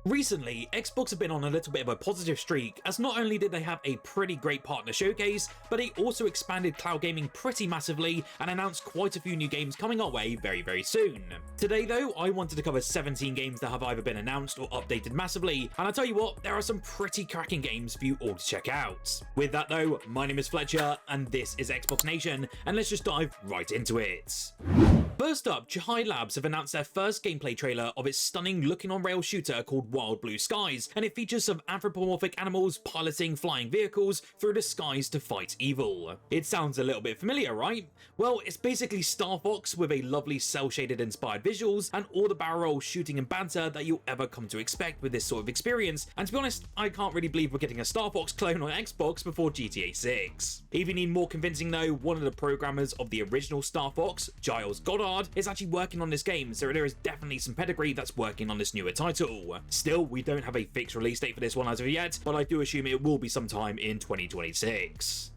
Recently, Xbox have been on a little bit of a positive streak, as not only did they have a pretty great partner showcase, but they also expanded cloud gaming pretty massively and announced quite a few new games coming our way very soon. Today though, I wanted to cover 17 games that have either been announced or updated massively, and I'll tell you what, there are some pretty cracking games for you all to check out. With that though, my name is Fletcher, and this is Xbox Nation, and let's just dive right into it. First up, Jahai Labs have announced their first gameplay trailer of its stunning looking on rail shooter called Wild Blue Skies, and it features some anthropomorphic animals piloting flying vehicles through the skies to fight evil. It sounds a little bit familiar, right? Well, it's basically Star Fox with a lovely cel-shaded inspired visuals and all the barrel roll shooting and banter that you'll ever come to expect with this sort of experience, and to be honest, I can't really believe we're getting a Star Fox clone on Xbox before GTA 6. If you need more convincing though, one of the programmers of the original Star Fox, Giles Goddard, is actually working on this game, so there is definitely some pedigree that's working on this newer title. Still, we don't have a fixed release date for this one as of yet, but I do assume it will be sometime in 2026.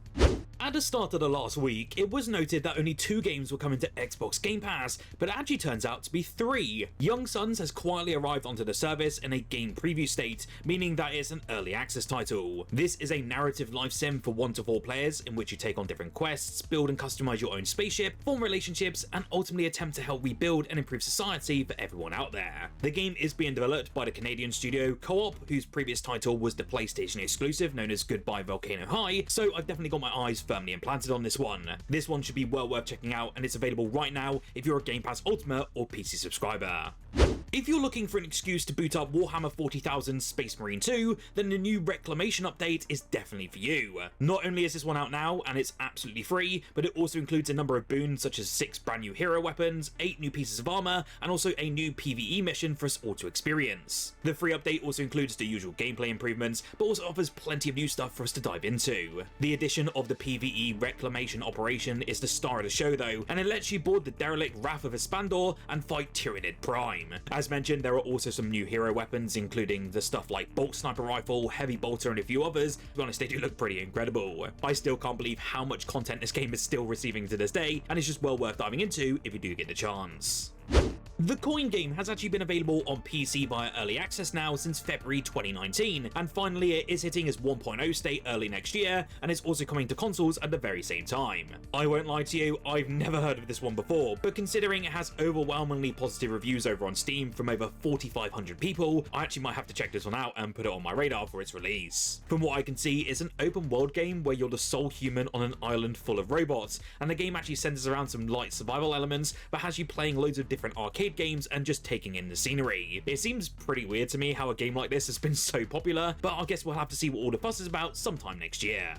At the start of the last week, it was noted that only 2 games were coming to Xbox Game Pass, but it actually turns out to be 3. Young Sons has quietly arrived onto the service in a game preview state, meaning that it's an early access title. This is a narrative life sim for 1 to 4 players in which you take on different quests, build and customize your own spaceship, form relationships, and ultimately attempt to help rebuild and improve society for everyone out there. The game is being developed by the Canadian studio Co-op, whose previous title was the PlayStation exclusive known as Goodbye Volcano High, so I've definitely got my eyes firmly implanted on this one. This one should be well worth checking out, and it's available right now if you're a Game Pass Ultimate or PC subscriber. If you're looking for an excuse to boot up Warhammer 40,000 Space Marine 2, then the new Reclamation update is definitely for you. Not only is this one out now, and it's absolutely free, but it also includes a number of boons such as 6 brand new hero weapons, 8 new pieces of armor, and also a new PvE mission for us all to experience. The free update also includes the usual gameplay improvements, but also offers plenty of new stuff for us to dive into. The addition of the PvE Reclamation operation is the star of the show though, and it lets you board the derelict Wrath of Espandor and fight Tyranid Prime. As mentioned, there are also some new hero weapons, including the stuff like Bolt Sniper Rifle, Heavy Bolter, and a few others. To be honest, they do look pretty incredible. I still can't believe how much content this game is still receiving to this day, and it's just well worth diving into if you do get the chance. The Coin game has actually been available on PC via early access now since February 2019, and finally it is hitting its 1.0 state early next year, and it's also coming to consoles at the very same time. I won't lie to you, I've never heard of this one before, but considering it has overwhelmingly positive reviews over on Steam from over 4,500 people, I actually might have to check this one out and put it on my radar for its release. From what I can see, it's an open world game where you're the sole human on an island full of robots, and the game actually centers around some light survival elements, but has you playing loads of different arcade games and just taking in the scenery. It seems pretty weird to me how a game like this has been so popular, but I guess we'll have to see what all the fuss is about sometime next year.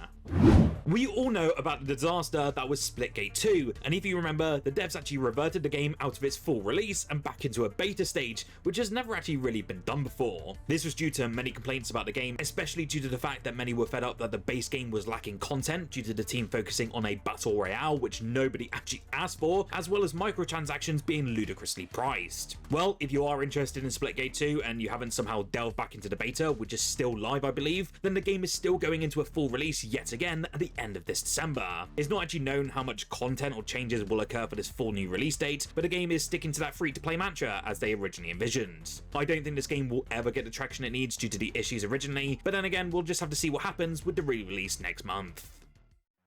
We all know about the disaster that was Splitgate 2, and if you remember, the devs actually reverted the game out of its full release and back into a beta stage, which has never actually really been done before. This was due to many complaints about the game, especially due to the fact that many were fed up that the base game was lacking content due to the team focusing on a battle royale which nobody actually asked for, as well as microtransactions being ludicrously priced. Well, if you are interested in Splitgate 2 and you haven't somehow delved back into the beta, which is still live I believe, then the game is still going into a full release yet again at the end of this December. It's not actually known how much content or changes will occur for this full new release date, but the game is sticking to that free-to-play mantra as they originally envisioned. I don't think this game will ever get the traction it needs due to the issues originally, but then again, we'll just have to see what happens with the re-release next month.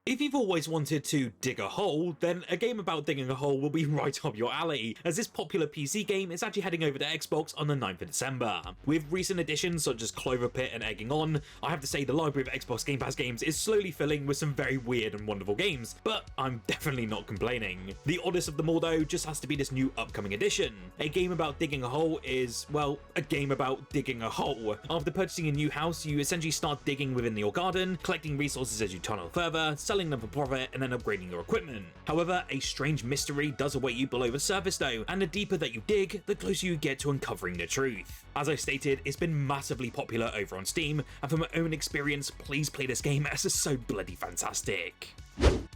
If you've always wanted to dig a hole, then a game about digging a hole will be right up your alley, as this popular PC game is actually heading over to Xbox on the 9th of December. With recent additions such as Clover Pit and Egging On, I have to say the library of Xbox Game Pass games is slowly filling with some very weird and wonderful games, but I'm definitely not complaining. The oddest of them all though just has to be this new upcoming edition. A game about digging a hole is, well, a game about digging a hole. After purchasing a new house, you essentially start digging within your garden, collecting resources as you tunnel further, selling them for profit, and then upgrading your equipment. However, a strange mystery does await you below the surface though, and the deeper that you dig, the closer you get to uncovering the truth. As I stated, it's been massively popular over on Steam, and from my own experience, please play this game as it's so bloody fantastic.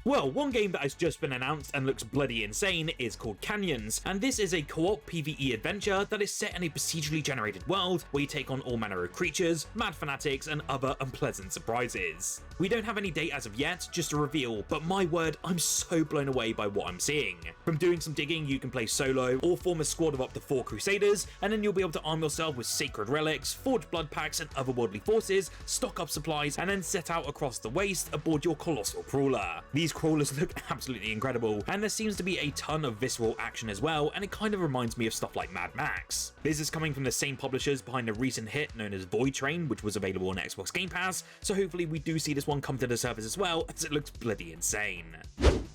Well, one game that has just been announced and looks bloody insane is called Canyons, and this is a co-op PvE adventure that is set in a procedurally generated world where you take on all manner of creatures, mad fanatics, and other unpleasant surprises. We don't have any date as of yet, just a reveal, but my word, I'm so blown away by what I'm seeing. From doing some digging, you can play solo or form a squad of up to 4 crusaders, and then you'll be able to arm yourself with sacred relics, forge blood packs and otherworldly forces, stock up supplies, and then set out across the waste aboard your colossal crawler. These crawlers look absolutely incredible, and there seems to be a ton of visceral action as well, and it kind of reminds me of stuff like Mad Max. This is coming from the same publishers behind a recent hit known as Void Train, which was available on Xbox Game Pass, so hopefully we do see this one come to the surface as well, as it looks bloody insane.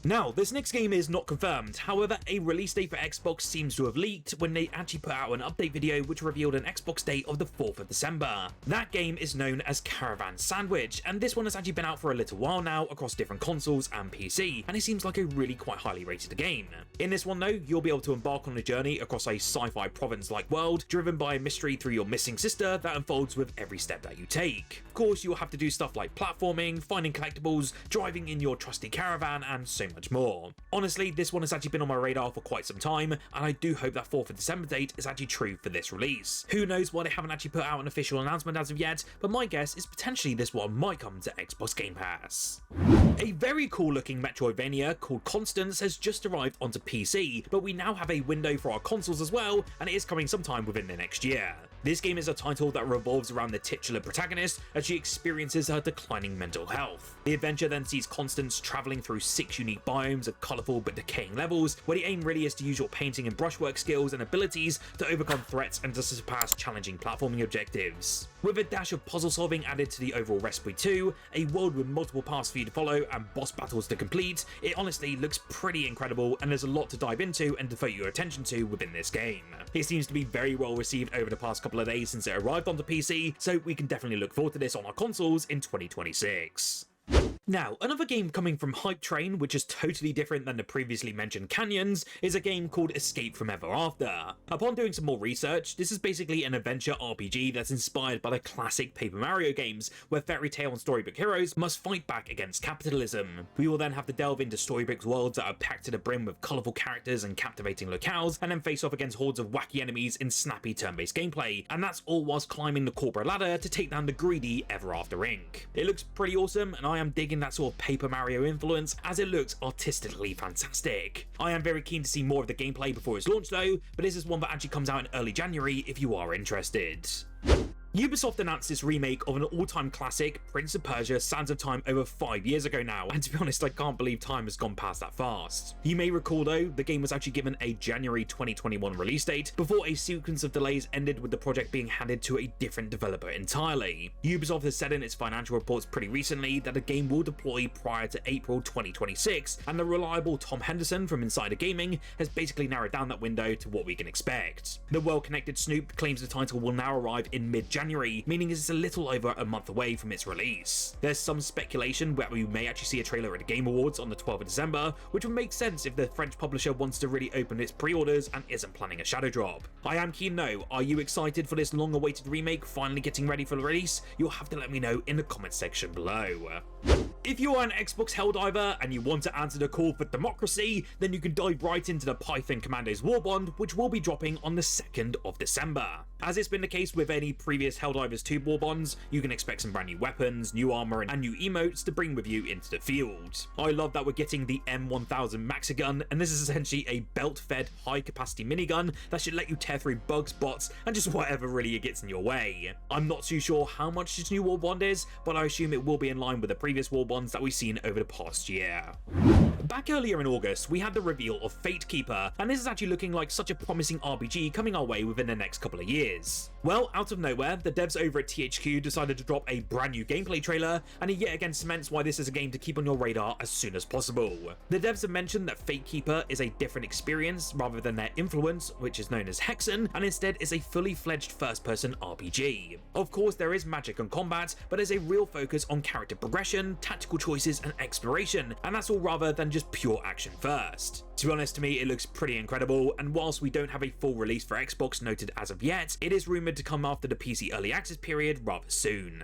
Now, this next game is not confirmed, however a release date for Xbox seems to have leaked when they actually put out an update video which revealed an Xbox date of the 4th of December. That game is known as Caravan Sandwich, and this one has actually been out for a little while now across different consoles and PC, and it seems like a really quite highly rated game. In this one though, you'll be able to embark on a journey across a sci-fi province-like world, driven by a mystery through your missing sister that unfolds with every step that you take. Of course, you'll have to do stuff like platforming, finding collectibles, driving in your trusty caravan, and so much more. Honestly, this one has actually been on my radar for quite some time, and I do hope that 4th of December date is actually true for this release. Who knows why they haven't actually put out an official announcement as of yet, but my guess is potentially this one might come to Xbox Game Pass. A very cool looking Metroidvania called Constance has just arrived onto PC, but we now have a window for our consoles as well, and it is coming sometime within the next year. This game is a title that revolves around the titular protagonist as she experiences her declining mental health. The adventure then sees Constance travelling through 6 unique biomes of colourful but decaying levels, where the aim really is to use your painting and brushwork skills and abilities to overcome threats and to surpass challenging platforming objectives. With a dash of puzzle solving added to the overall recipe too, a world with multiple paths for you to follow and boss battles to complete, it honestly looks pretty incredible, and there's a lot to dive into and devote your attention to within this game. It seems to be very well received over the past couple of days since it arrived onto PC, so we can definitely look forward to this on our consoles in 2026. Now, another game coming from Hype Train, which is totally different than the previously mentioned Canyons, is a game called Escape from Ever After. Upon doing some more research, this is basically an adventure RPG that's inspired by the classic Paper Mario games, where fairy tale and storybook heroes must fight back against capitalism. We will then have to delve into storybook worlds that are packed to the brim with colourful characters and captivating locales, and then face off against hordes of wacky enemies in snappy turn-based gameplay, and that's all whilst climbing the corporate ladder to take down the greedy Ever After Inc. It looks pretty awesome, and I am digging that sort of Paper Mario influence, as it looks artistically fantastic. I am very keen to see more of the gameplay before its launch though, but this is one that actually comes out in early January if you are interested. Ubisoft announced this remake of an all-time classic, Prince of Persia: Sands of Time, over 5 years ago now, and to be honest, I can't believe time has gone past that fast. You may recall though, the game was actually given a January 2021 release date, before a sequence of delays ended with the project being handed to a different developer entirely. Ubisoft has said in its financial reports pretty recently that the game will deploy prior to April 2026, and the reliable Tom Henderson from Insider Gaming has basically narrowed down that window to what we can expect. The well-connected Snoop claims the title will now arrive in mid-January, meaning it's a little over a month away from its release. There's some speculation where we may actually see a trailer at the Game Awards on the 12th of December, which would make sense if the French publisher wants to really open its pre-orders and isn't planning a shadow drop. I am keen though. Are you excited for this long-awaited remake finally getting ready for the release? You'll have to let me know in the comment section below. If you are an Xbox Helldiver and you want to answer the call for democracy, then you can dive right into the Python Commandos Warbond, which will be dropping on the 2nd of December. As it's been the case with any previous Helldivers 2 Warbonds, you can expect some brand new weapons, new armor, and new emotes to bring with you into the field. I love that we're getting the M1000 Maxigun, and this is essentially a belt-fed high-capacity minigun that should let you tear through bugs, bots, and just whatever really gets in your way. I'm not too sure how much this new Warbond is, but I assume it will be in line with the previous Warbonds that we've seen over the past year. Back earlier in August, we had the reveal of Fatekeeper, and this is actually looking like such a promising RPG coming our way within the next couple of years. Well, out of nowhere, the devs over at THQ decided to drop a brand new gameplay trailer, and it yet again cements why this is a game to keep on your radar as soon as possible. The devs have mentioned that Fatekeeper is a different experience rather than their influence, which is known as Hexen, and instead is a fully fledged first-person RPG. Of course, there is magic and combat, but there's a real focus on character progression, tactical choices, and exploration, and that's all rather than just pure action first. To be honest, to me, it looks pretty incredible, and whilst we don't have a full release for Xbox noted as of yet, it is rumoured to come after the PC Early Access period rather soon.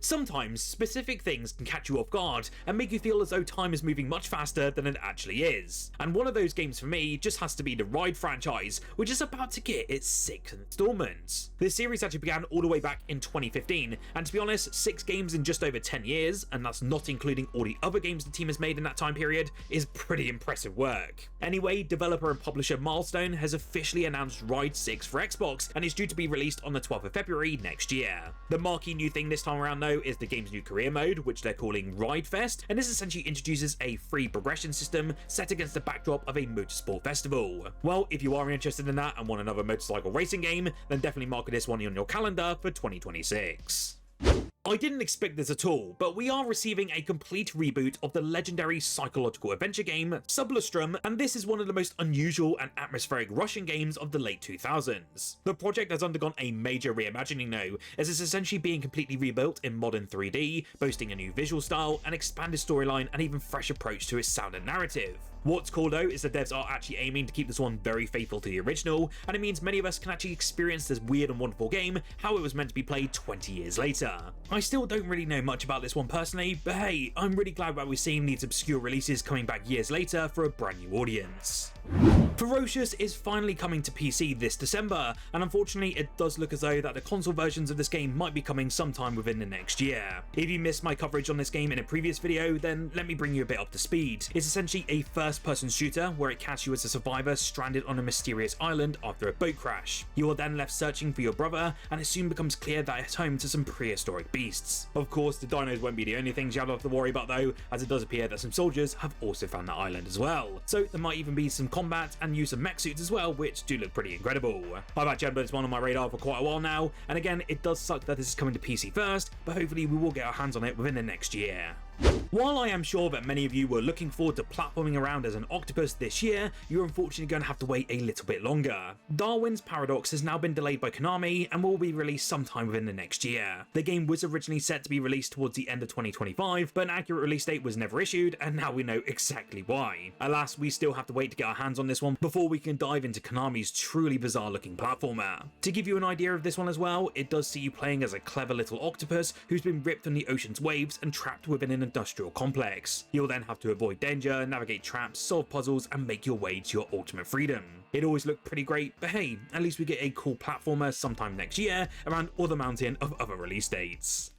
Sometimes specific things can catch you off guard and make you feel as though time is moving much faster than it actually is. And one of those games for me just has to be the Ride franchise, which is about to get its 6th installment. This series actually began all the way back in 2015, and to be honest, 6 games in just over 10 years, and that's not including all the other games the team has made in that time period, is pretty impressive work. Anyway, developer and publisher Milestone has officially announced Ride 6 for Xbox, and is due to be released on the 12th of February next year. The marquee new thing this time around though is the game's new career mode, which they're calling Ride Fest, and this essentially introduces a free progression system set against the backdrop of a motorsport festival. Well, if you are interested in that and want another motorcycle racing game, then definitely mark this one on your calendar for 2026. I didn't expect this at all, but we are receiving a complete reboot of the legendary psychological adventure game Sublustrum, and this is one of the most unusual and atmospheric Russian games of the late 2000s. The project has undergone a major reimagining though, as it's essentially being completely rebuilt in modern 3D, boasting a new visual style, an expanded storyline, and even fresh approach to its sound and narrative. What's cool though is the devs are actually aiming to keep this one very faithful to the original, and it means many of us can actually experience this weird and wonderful game how it was meant to be played 20 years later. I still don't really know much about this one personally, but hey, I'm really glad that we're seeing these obscure releases coming back years later for a brand new audience. Ferocious is finally coming to PC this December, and unfortunately it does look as though that the console versions of this game might be coming sometime within the next year. If you missed my coverage on this game in a previous video, then let me bring you a bit up to speed. It's essentially a first-person shooter where it casts you as a survivor stranded on a mysterious island after a boat crash. You are then left searching for your brother, and it soon becomes clear that it's home to some prehistoric beasts. Of course, the dinos won't be the only things you have to worry about though, as it does appear that some soldiers have also found the island as well. So there might even be some combat and use of mech suits as well, which do look pretty incredible. I've actually had this one on my radar for quite a while now, and again, it does suck that this is coming to PC first, but hopefully we will get our hands on it within the next year. While I am sure that many of you were looking forward to platforming around as an octopus this year, you're unfortunately going to have to wait a little bit longer. Darwins Paradox has now been delayed by Konami and will be released sometime within the next year. The game was originally set to be released towards the end of 2025, but an accurate release date was never issued, and now we know exactly why. Alas, we still have to wait to get our hands on this one before we can dive into Konami's truly bizarre looking platformer. To give you an idea of this one as well, it does see you playing as a clever little octopus who's been ripped from the ocean's waves and trapped within an industrial complex. You'll then have to avoid danger, navigate traps, solve puzzles, and make your way to your ultimate freedom. It always looked pretty great, but hey, at least we get a cool platformer sometime next year around other mountain of other release dates.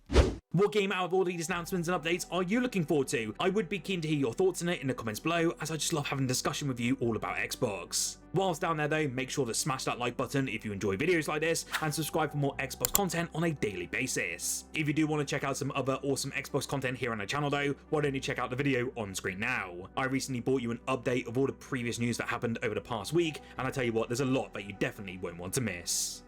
What game out of all these announcements and updates are you looking forward to? I would be keen to hear your thoughts on it in the comments below, as I just love having a discussion with you all about Xbox. Whilst down there though, make sure to smash that like button if you enjoy videos like this, and subscribe for more Xbox content on a daily basis. If you do want to check out some other awesome Xbox content here on the channel though, why don't you check out the video on screen now. I recently brought you an update of all the previous news that happened over the past week, and I tell you what, there's a lot that you definitely won't want to miss.